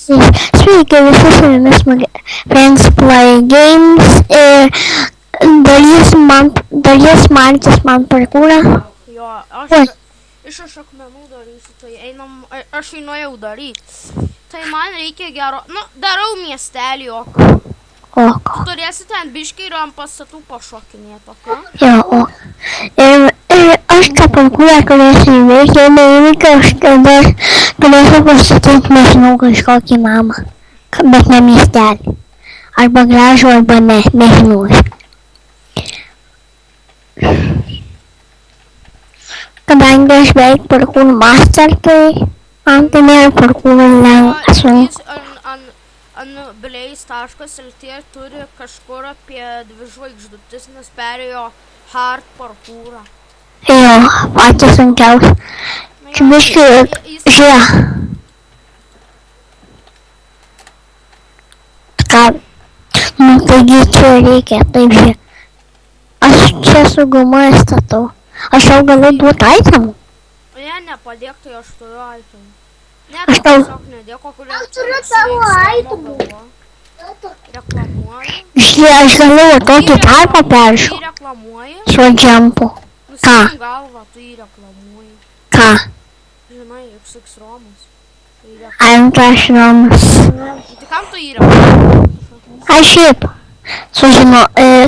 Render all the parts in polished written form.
Sveiki, visi su jumis Friends Play Games ir darys Martis man parkūrą. Jo, aš iš akmenų darysiu, tai einam, aš einu jau daryti. Tai man reikia gero, darau miestelį, o ką? O ką? Tu turėsi ten biškai ir ant pastatų pašokinėti, o ką? Jo, o. Ir aš tą parkūrą turėsiu įveikti, ir neįveikiu, aš tada turėsiu pastatyti, nežinau, kažkokį namą. Bet ne miestelį. Arba gražų, arba ne, nežinau. Kadangi aš beveik parkūrų master, tai man tai nėra parkūrų lengvas. Ant blaze.lt turi kažkur apie 2 žvaigždutes, nes perėjo hard parkūrą. Jo, patys sunkiausia. Čia biškai, žiūrėk. Taigi čia reikia, taip žiūrėk. Aš čia su guma statau. Aš jau galiu duoti itemų. Ne, nepadėk, tai aš turiu itemų. Ne, Aš tau... tiesiog nedėk, kodėl turiu savo itemų. Reklamuoju. Žiūrėk, aš galiu tokį tarpą peršau. Tu reklamuoji? Su džempu. Ką? Nusim galvą, tu jį reklamuoji. Ką? Žinai, XX Romas. Antras Romas. Tai kam tu jį reklamuoji? Aš šiaip sužinau,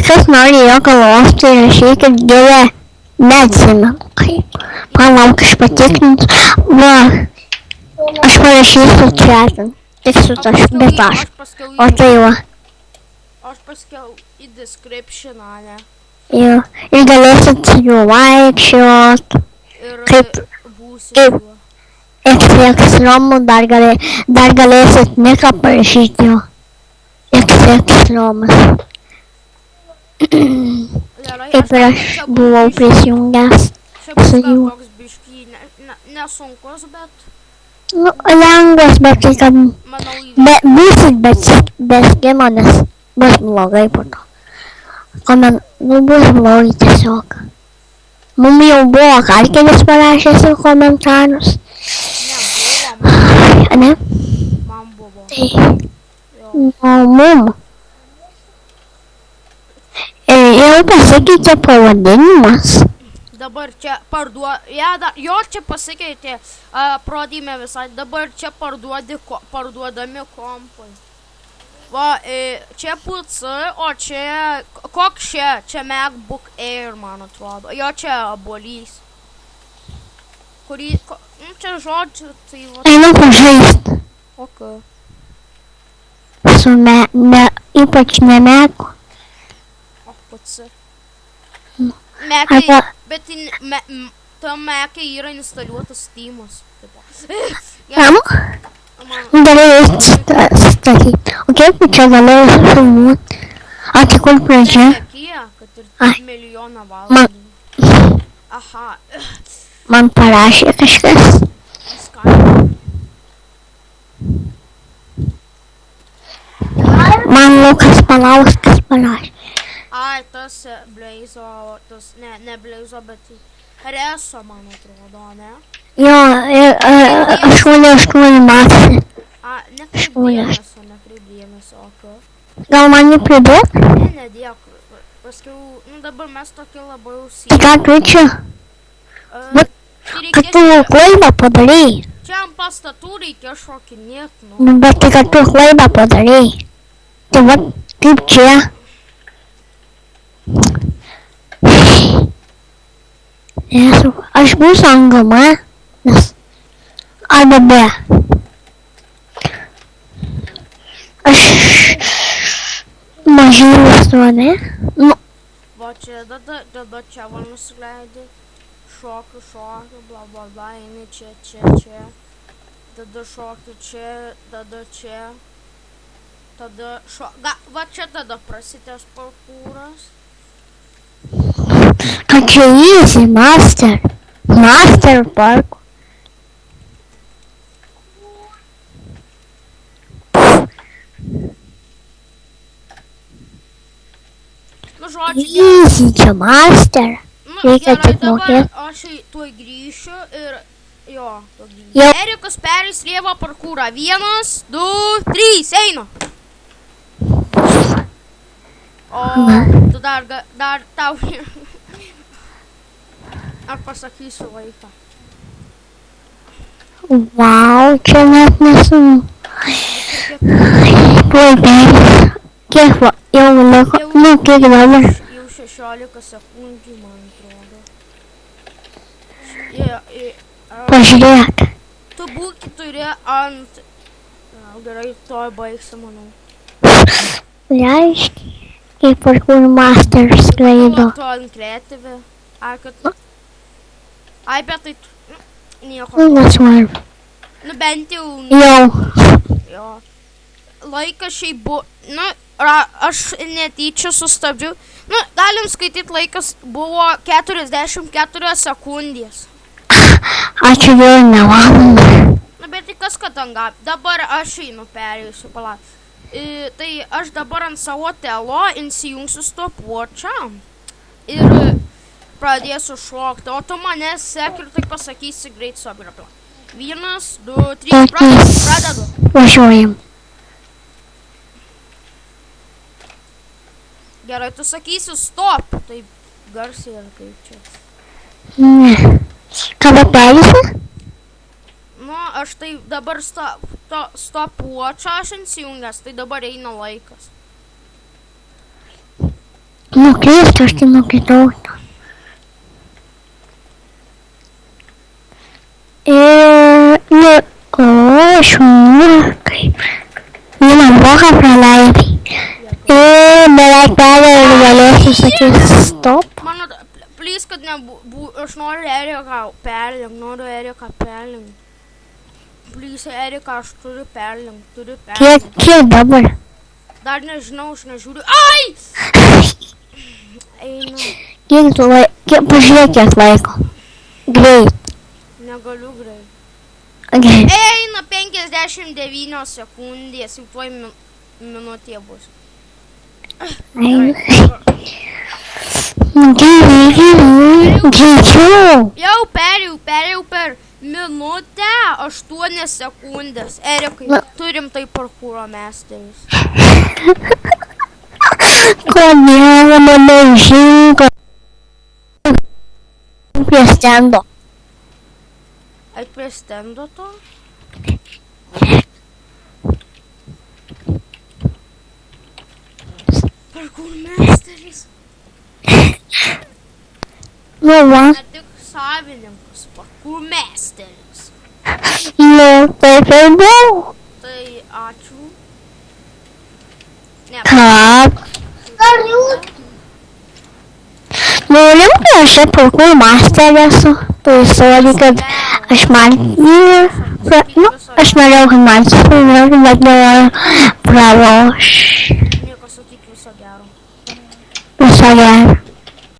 kas nori jo kalos, tai rašykit gėlę, neatsimenu kaip. Palauk, aš patikrinsiu. Va, aš parašysiu čiatin. Tik su tašku, bet aš. O tai va. Aš paskiau į descriptioną, ne? Jo, ir galėsit jų vaikščiot. Ir būsit juo. XX Romų dar galėsit niką parašyti jo. XX Romas. Kaip ir aš buvau prisijungęs su jų. Toks biškį nesunkus, bet... Lengvas, bet tai kad... Būsit be skino, nes bus blogai po to. Bus blogai tiesiog. Mum jau buvo Kalkelis parašęs ir komentarus. Ne? Man buvo. Mum. Jau pasikeitė pavadinimas. Dabar čia jo čia pasikeitė, pradėjome visai, dabar čia parduodami kompai. Va, čia PC, o čia, koks čia MacBook Air, man atrodo, jo čia obuolys. Kurį, čia žodžiu, tai va. Einu pažaist. Ok. Su ypač ne Macu. O, PC. Mekai, bet tam Mekai yra instaliuotas Steamas. Kam? Galėjau statyti. O kaip čia galėjau filmuoti? A, tai kur pradžia? Kad ir milijoną valandų. Aha. Man parašė kažkas. Man Lukas Palauskas parašė. Ai, tas Blazo, ne Blazo, bet Reso, man atrodo, ne? Jo, 8 masė. A, nekreip dėmesio, ok. Gal man jį pridėt? Ne, nedėk. Paskiau, dabar mes tokie labai užsijai. Tai ką tu čia? Kad tu klaidą padarei. Čia ant pastatų reikia šokinėti, Bet tai kad tu klaidą padarei. Tai va, kaip čia. Aš būsiu ant gama, nes arba be. Aš mažiau esu, ne? Va čia, tada čia va nusileidai, šokiu, bla bla bla, eini čia, tada šokiu čia, tada čia, tada va čia tada prasitęs parkūras. Kad čia easy, master park. Easy čia master. Reikia tik mokėti. Aš tuoj grįšiu ir Jo, Jau. Erikas perės rėvą parkūrą. 1, 2, 3, eina. O, tu dar tau. Ar pasakysiu laiką? Vau, čia net nesu. Kiek va, jau liko, nu kiek dabar. Jau 16 sekundžių, man atrodo. Pažiūrėk. Tu būki turi ant... Gerai, toj baigsi, manau. Reiškia, kaip parkour masteris skraido. Tu ant kreatyvi. Ar kad... Ai, bet tai... Nieko. Nu, nesvarbu. Nu, bent jau... Jau. Jo. Laikas šiaip buvo... Nu, aš netyčia sustabdžiau. Nu, galim skaityti, laikas buvo 44 sekundės. Ačiū jau nevalanda. Nu, bet tai kas kad anga. Dabar aš einu perėjusiu, palauk. Tai aš dabar ant savo telo įsijungsiu stopuočią. Ir pradėsiu šokti. O tu mane sek ir tai pasakysi greit sobirą. 1, 2, 3, pradedu. Važiuojam. Gerai, tu sakysi stop. Taip garsiai ir kaip čia. Ne. Kada perėsi? Nu, aš tai dabar stopuočią aš įsijungęs, tai dabar eina laikas. Nukristi, aš tai nukritau. Kaip. Vieną bloką praleidai. Beveik perėjau ir galėsiu sakyti stop. Mano, please, kad aš noriu Eriką perlink. Please, Eriką, aš turiu perlink. Kiek dabar? Dar nežinau, aš nežiūriu. Ai! Einu. Pažiūrėk, kiek laiko. Greit. Negaliu greit. Okay. Eina 59 sekundės, jau tuoj minutė bus. Greičiau. Jau perėjau per minutę 8 sekundės. Erikai, turim tai parkūro meisteris. Kodėl mane žinko prie stendo? Eit prie stendo to? Parkour meisteris. Nu va. Ne tik savininkas, parkour meisteris. Nu, taip ir buvo. Tai ačiū. Ne, Ką? Nu, rimtai, aš čia parkour masterį esu. Tai sorry, kad aš norėjau, kad man susipažintų, bet nenoriu praloš. nieko sakyk viso gero. Viso gero.